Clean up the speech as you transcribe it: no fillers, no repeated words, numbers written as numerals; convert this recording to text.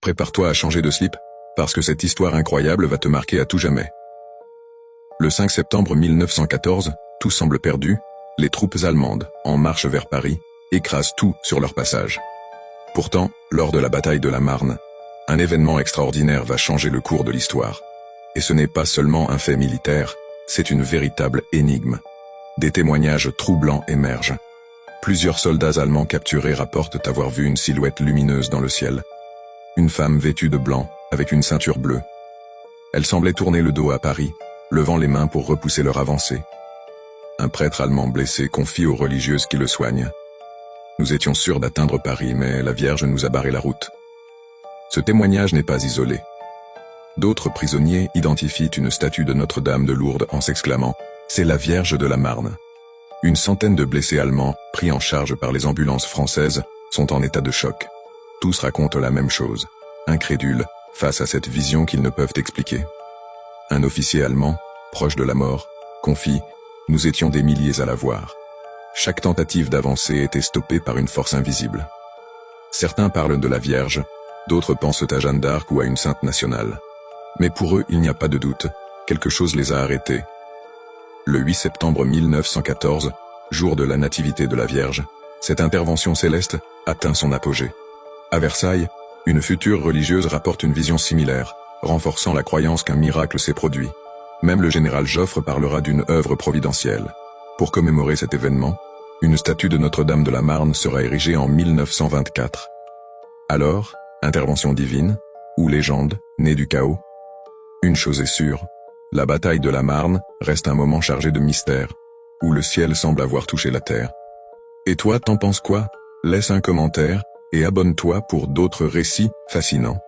Prépare-toi à changer de slip, parce que cette histoire incroyable va te marquer à tout jamais. Le 5 septembre 1914, tout semble perdu, les troupes allemandes, en marche vers Paris, écrasent tout sur leur passage. Pourtant, lors de la bataille de la Marne, un événement extraordinaire va changer le cours de l'histoire. Et ce n'est pas seulement un fait militaire, c'est une véritable énigme. Des témoignages troublants émergent. Plusieurs soldats allemands capturés rapportent avoir vu une silhouette lumineuse dans le ciel. Une femme vêtue de blanc, avec une ceinture bleue. Elle semblait tourner le dos à Paris, levant les mains pour repousser leur avancée. Un prêtre allemand blessé confie aux religieuses qui le soignent. Nous étions sûrs d'atteindre Paris, mais la Vierge nous a barré la route. Ce témoignage n'est pas isolé. D'autres prisonniers identifient une statue de Notre-Dame de Lourdes en s'exclamant « C'est la Vierge de la Marne ». Une centaine de blessés allemands, pris en charge par les ambulances françaises, sont en état de choc. Tous racontent la même chose, incrédules, face à cette vision qu'ils ne peuvent expliquer. Un officier allemand, proche de la mort, confie « Nous étions des milliers à la voir. Chaque tentative d'avancer était stoppée par une force invisible. » Certains parlent de la Vierge, d'autres pensent à Jeanne d'Arc ou à une sainte nationale. Mais pour eux, il n'y a pas de doute, quelque chose les a arrêtés. Le 8 septembre 1914, jour de la nativité de la Vierge, cette intervention céleste atteint son apogée. À Versailles, une future religieuse rapporte une vision similaire, renforçant la croyance qu'un miracle s'est produit. Même le général Joffre parlera d'une œuvre providentielle. Pour commémorer cet événement, une statue de Notre-Dame de la Marne sera érigée en 1924. Alors, intervention divine, ou légende, née du chaos? Une chose est sûre, la bataille de la Marne reste un moment chargé de mystère, où le ciel semble avoir touché la terre. Et toi, t'en penses quoi? Laisse un commentaire, et abonne-toi pour d'autres récits fascinants.